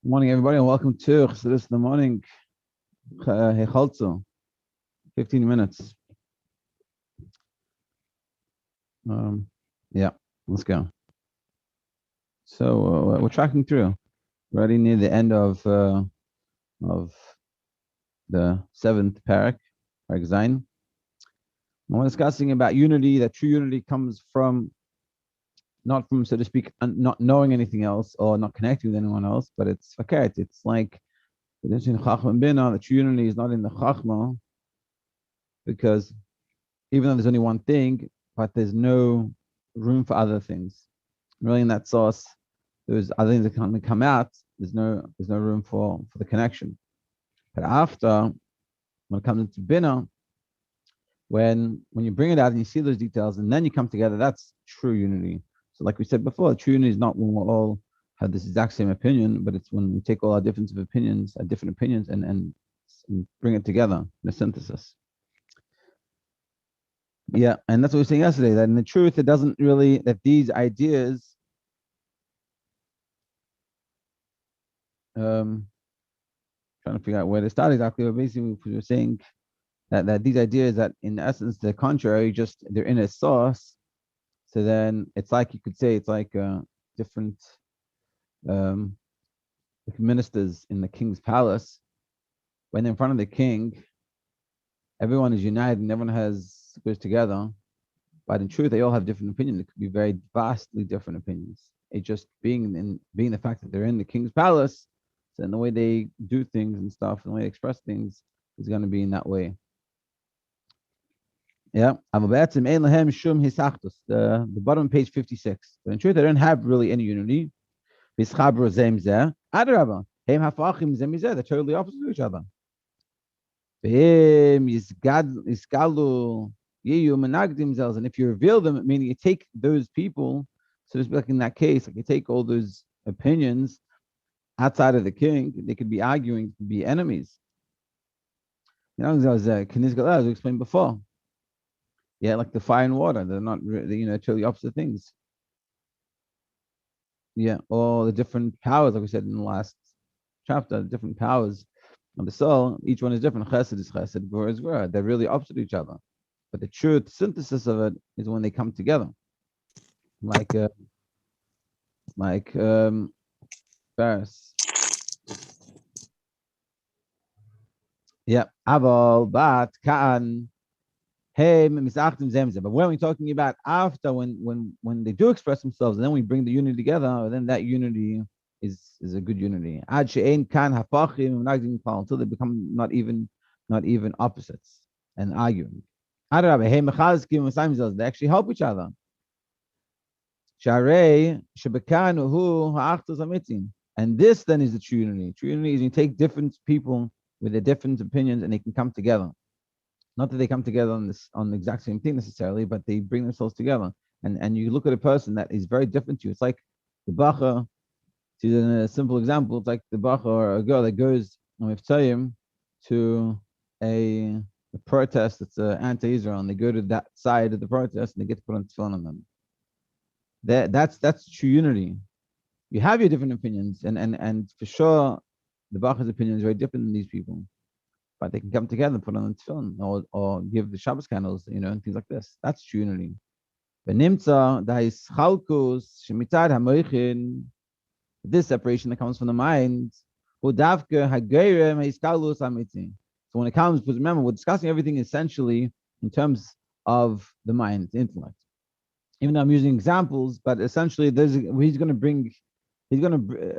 Good morning, everybody, and welcome to Chassidus in the morning. Heichaltzu, 15 minutes. Yeah, let's go. So we're tracking through. We're already near the end of the seventh parak Zayin. And we're discussing about unity. That true unity comes from not from, so to speak, not knowing anything else or not connecting with anyone else, but it's okay. It's like the difference in Chachma and Bina. The true unity is not in the Chachma, because even though there's only one thing, but there's no room for other things. Really, in that sauce, there's other things that can come out. There's no room for the connection. But after, when it comes into Bina, when you bring it out and you see those details and then you come together, that's true unity. So like we said before, true unity is not when we all have this exact same opinion, but it's when we take all our different opinions, and bring it together in a synthesis. Yeah, and that's what we were saying yesterday, that in the truth, it doesn't really, that these ideas, trying to figure out where to start exactly, but basically we were saying that these ideas that in essence, the contrary, just they're in a source. So then it's like, you could say, it's like different like ministers in the king's palace. When they're in front of the king, everyone is united and everyone goes together. But in truth, they all have different opinions. It could be very vastly different opinions. It just being the fact that they're in the king's palace, so then the way they do things and stuff, and the way they express things is going to be in that way. Yeah. The bottom of page 56. But in truth, they don't have really any unity. They're totally opposite to each other. And if you reveal them, meaning you take those people, so to speak, like in that case, like you take all those opinions outside of the king, they could be arguing to be enemies. You know, as we explained before. Yeah, like the fire and water, they're not, totally opposite things. Yeah, all the different powers, like we said in the last chapter, different powers of the soul, each one is different. Chesed is chesed, Gvura is Gvura. They're really opposite each other. But the truth synthesis of it is when they come together. Like Paris. Yeah. Aval, bat, kaan. Hey, but when we're talking about after, when they do express themselves, and then we bring the unity together, then that unity is a good unity. Until they become not even opposites and arguing. They actually help each other. And this then is the true unity. True unity is you take different people with their different opinions and they can come together. Not that they come together on the exact same thing necessarily, but they bring themselves together. And you look at a person that is very different to you. It's like the bacha. To use a simple example, it's like the bacha or a girl that goes to a protest that's anti-Israel, and they go to that side of the protest and they get to put on tefillin on them. That's true unity. You have your different opinions, and for sure, the bacha's opinion is very different than these people. But they can come together and put on the tefillin or give the Shabbos candles, and things like this. That's true unity. This separation that comes from the mind. So when it comes, because remember, we're discussing everything essentially in terms of the mind, the intellect. Even though I'm using examples, but essentially he's going to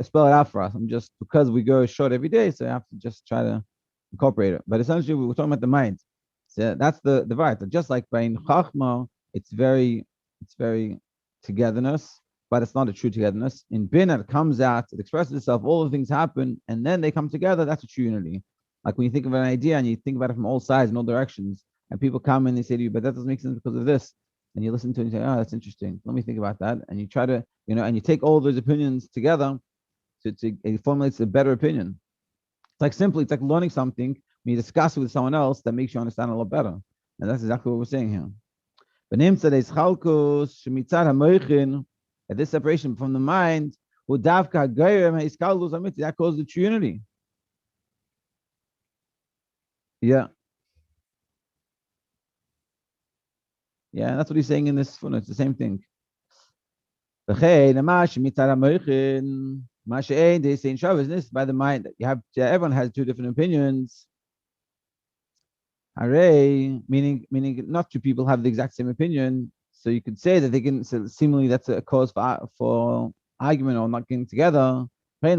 spell it out for us. I'm just, because we go short every day, so I have to just try to incorporate it. But essentially, we're talking about the mind. So that's the right. Just like by Chachma, it's very togetherness, but it's not a true togetherness. In Bina, it comes out, it expresses itself, all the things happen, and then they come together. That's a true unity. Like when you think of an idea and you think about it from all sides and all directions, and people come and they say to you, but that doesn't make sense because of this. And you listen to it and you say, oh, that's interesting. Let me think about that. And you try to, and you take all those opinions together it formulates a better opinion. It's like learning something when you discuss it with someone else that makes you understand a lot better. And that's exactly what we're saying here. But this separation from the mind, That causes the true unity. Yeah. Yeah, that's what he's saying in this footnote. It's the same thing. They say in Shabbos, by the mind that you have, everyone has two different opinions. Hooray, meaning not two people have the exact same opinion. So you could say that they can, so seemingly that's a cause for argument or not getting together. Hooray,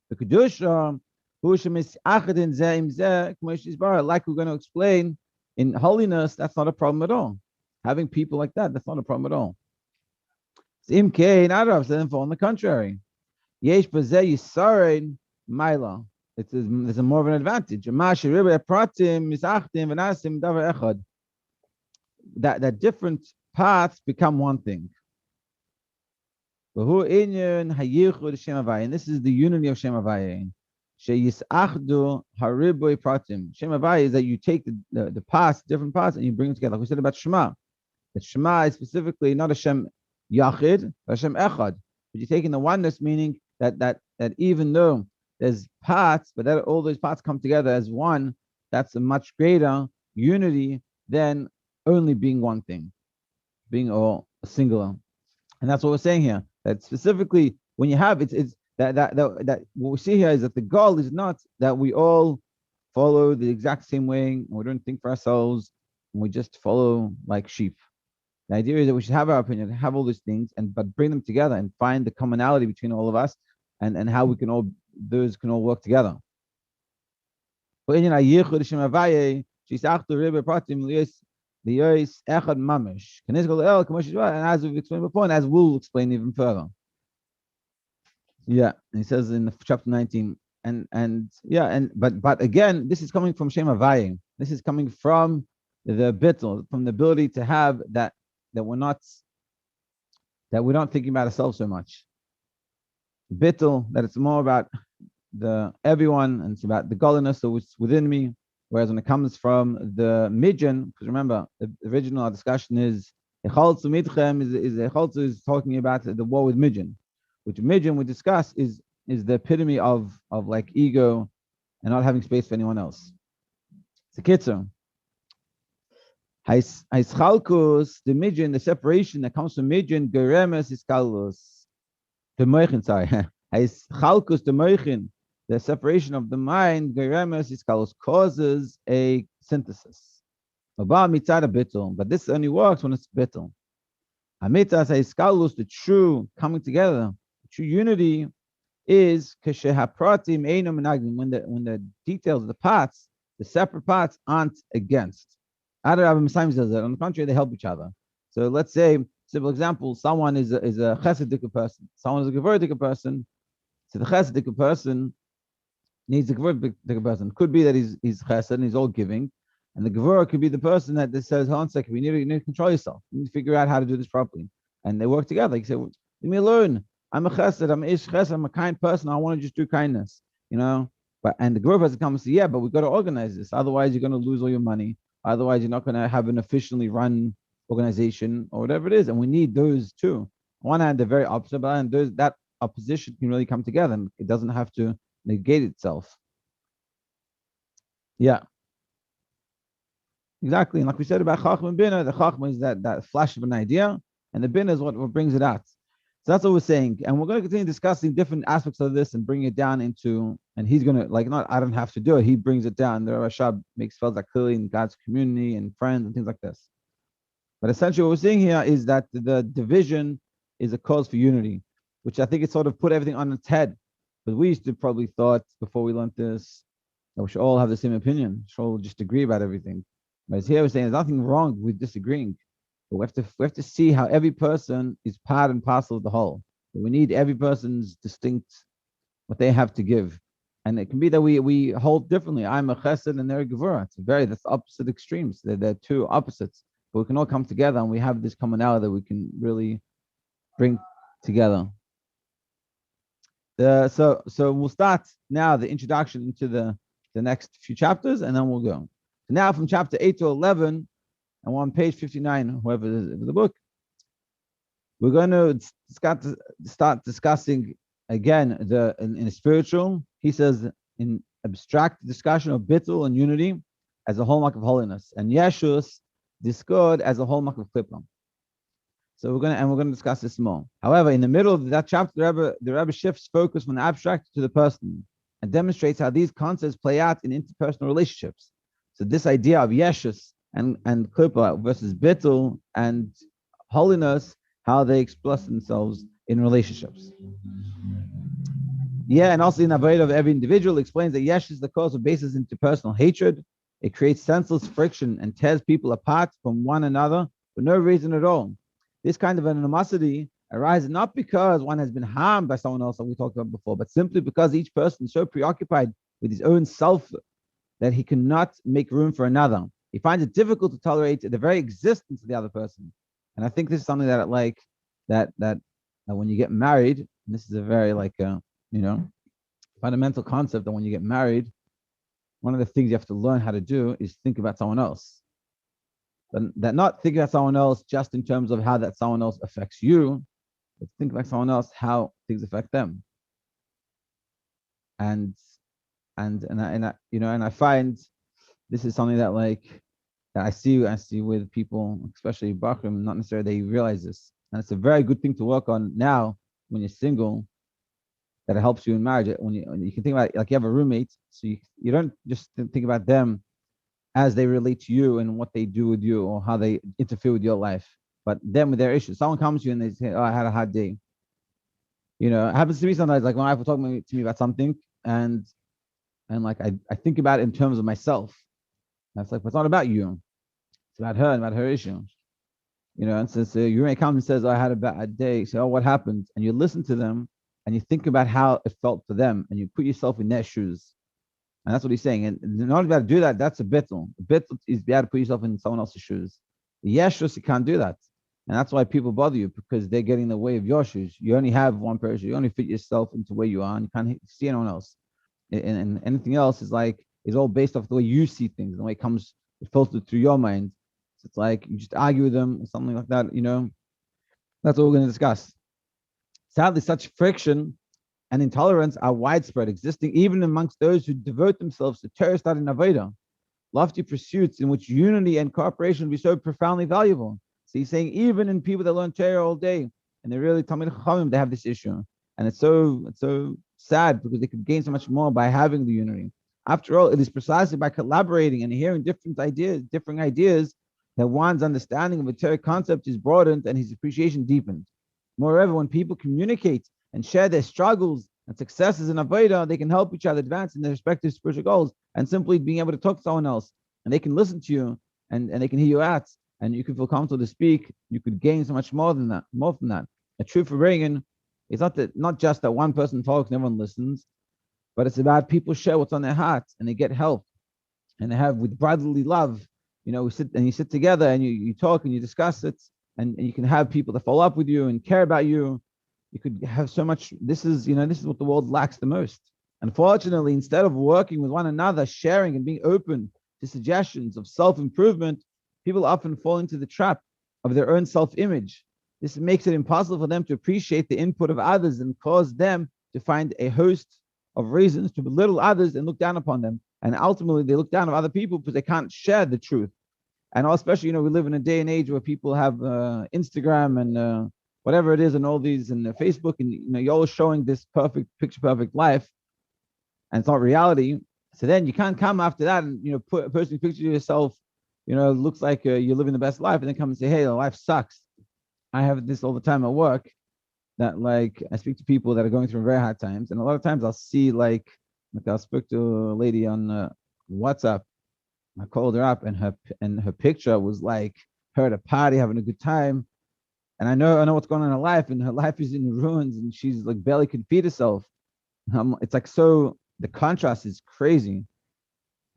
the kedusha, like we're going to explain in holiness, that's not a problem at all. Having people like that, that's not a problem at all. On the contrary, there's a more of an advantage. That different paths become one thing. And this is the unity of Shem Havaya. Shem Havaya is that you take the parts, different parts, and you bring them together. Like we said about Shema. The Shema is specifically not Hashem Yachid, but Hashem Echad. But you're taking the oneness, meaning that even though there's parts, but that all those parts come together as one, that's a much greater unity than only being one thing, being all singular. And that's what we're saying here. That specifically when you have it's that what we see here is that the goal is not that we all follow the exact same way and we don't think for ourselves and we just follow like sheep. The idea is that we should have our opinion, have all these things, but bring them together and find the commonality between all of us and how we can all work together. And as we've explained before, and as we'll explain even further. Yeah, and he says in chapter 19, but again, this is coming from Shem Havaya. This is coming from the bittul, from the ability to have that we're not thinking about ourselves so much. Bittul, that it's more about the everyone and it's about the godliness that was within me. Whereas when it comes from the midjan, because remember the original discussion is Heichaltzu mitchem is Heichaltzu is talking about the war with midjan, which midjan we discuss is the epitome of like ego and not having space for anyone else. It's a kitzur. Heichalkus, the midjan, the separation that comes from midjan, geremes iskalus. The moichin, sorry. Heichalkus, the moichin, the separation of the mind, geremes iskalus, causes a synthesis. But this only works when it's bittul. Amitas heiskalus, the true coming together, the true unity is keshehapratim einam menagdim, when the details, the parts, the separate parts aren't against. Sometimes does it. On the contrary, they help each other. So let's say, simple example, someone is a chassidic person, someone is a gevurdik person. So the chassidic person needs a gevurdik person. Could be that he's chesed and he's all giving, and the gevur could be the person that says, "Hold on a second, you need to control yourself. You need to figure out how to do this properly." And they work together. You say, well, "Leave me alone. I'm a chesed. I'm a ish chesed. I'm a kind person. I want to just do kindness." And the gevur person comes and says, "Yeah, but we've got to organize this. Otherwise, you're going to lose all your money. Otherwise, you're not going to have an officially run organization or whatever it is." And we need those two. On one hand, they're very opposite, but that opposition can really come together and it doesn't have to negate itself. Yeah. Exactly. And like we said about Chachma and Bina, the Chachma is that flash of an idea, and the Bina is what brings it out. So that's what we're saying. And we're going to continue discussing different aspects of this and bring it down into, and he's going to, I don't have to do it. He brings it down. The Rashab spells that clearly in God's community and friends and things like this. But essentially what we're seeing here is that the division is a cause for unity, which I think it sort of put everything on its head. But we used to probably thought before we learned this, that we should all have the same opinion. We should all just agree about everything. Whereas here we're saying there's nothing wrong with disagreeing. But we have to see how every person is part and parcel of the whole. But we need every person's distinct, what they have to give. And it can be that we hold differently. I'm a chesed and they're a gevurah. That's opposite extremes. They're two opposites. But we can all come together and we have this commonality that we can really bring together. So we'll start now the introduction into the next few chapters, and then we'll go. So now from chapter 8 to 11, and we're on page 59, whoever is in the book. We're going to start discussing again in a spiritual. He says in abstract discussion of bittul and unity as a hallmark of holiness, and yeshus, discord, as a hallmark of klippah. So we're gonna discuss this more. However, in the middle of that chapter, the Rebbe shifts focus from the abstract to the person and demonstrates how these concepts play out in interpersonal relationships. So this idea of yeshus and klippah versus bittul and holiness, how they express themselves in relationships. Yeah, and also in the avodah of every individual explains that yesh is the cause of basis interpersonal hatred. It creates senseless friction and tears people apart from one another for no reason at all. This kind of animosity arises not because one has been harmed by someone else, that we talked about before, but simply because each person is so preoccupied with his own self that he cannot make room for another. He finds it difficult to tolerate the very existence of the other person. And I think this is something that that when you get married, and this is a very fundamental concept, that when you get married, one of the things you have to learn how to do is think about someone else. That not think about someone else just in terms of how that someone else affects you, but think about someone else, how things affect them. And I find this is something that that I see with people, especially Bakrim, not necessarily they realize this. And it's a very good thing to work on now when you're single, that it helps you in marriage. When you can think about it, like you have a roommate, so you don't just think about them as they relate to you and what they do with you or how they interfere with your life, but them with their issues. Someone comes to you and they say, "Oh, I had a hard day." It happens to me sometimes. Like when my wife will talk to me about something, and like I think about it in terms of myself. And it's like, but it's not about you. It's about her and about her issue. And since your roommate comes and says, "Oh, I had a bad day," say, "Oh, what happened?" And you listen to them and you think about how it felt for them, and you put yourself in their shoes. And that's what he's saying. And in order to be able to do that, that's a bittul. A bittul is be able to put yourself in someone else's shoes. Yeshus, you can't do that. And that's why people bother you, because they're getting in the way of your shoes. You only have one person. You only fit yourself into where you are, and you can't see anyone else. And anything else is all based off the way you see things, the way it filters through your mind. So it's like you just argue with them or something like that. That's what we're going to discuss. Sadly, such friction and intolerance are widespread, existing even amongst those who devote themselves to terrorist and avodah, lofty pursuits in which unity and cooperation would be so profoundly valuable. So he's saying even in people that learn Torah all day and they're really Talmid Chachamim, they have this issue, and it's so sad because they could gain so much more by having the unity. After all, it is precisely by collaborating and hearing different ideas, that one's understanding of a Torah concept is broadened and his appreciation deepened. Moreover, when people communicate and share their struggles and successes in avodah, they can help each other advance in their respective spiritual goals. And simply being able to talk to someone else, and they can listen to you, and they can hear you out, and you can feel comfortable to speak, you could gain so much more than that. A true Farbrengen is not just that one person talks and everyone listens, but it's about people share what's on their hearts, and they get help, and they have with brotherly love. You sit together and you talk and you discuss it, and you can have people that follow up with you and care about you. You could have so much. This is what the world lacks the most. Unfortunately, instead of working with one another, sharing and being open to suggestions of self-improvement, people often fall into the trap of their own self-image. This makes it impossible for them to appreciate the input of others and cause them to find a host of reasons to belittle others and look down upon them. And ultimately, they look down on other people because they can't share the truth. And especially, we live in a day and age where people have Instagram and whatever it is, and all these, and Facebook, and you're always showing this picture perfect life, and it's not reality. So then you can't come after that and put a personal picture of yourself, looks like you're living the best life, and then come and say, "Hey, the life sucks." I have this all the time at work, that I speak to people that are going through very hard times, and a lot of times I'll see I spoke to a lady on WhatsApp. I called her up, and her picture was her at a party having a good time. And I know what's going on in her life, and her life is in ruins, and she's barely can feed herself. It's so the contrast is crazy,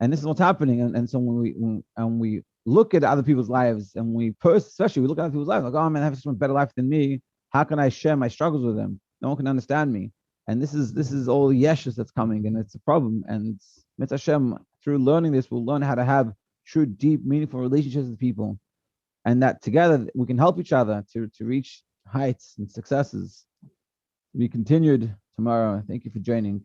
and this is what's happening. And so when we look at other people's lives, and we post, especially we look at other people's lives, oh man, I have such a better life than me. How can I share my struggles with them? No one can understand me. And this is all yeshus that's coming, and it's a problem. And Mitzvah Hashem, through learning this, we'll learn how to have true, deep, meaningful relationships with people. And that together we can help each other to reach heights and successes. To be continued tomorrow. Thank you for joining.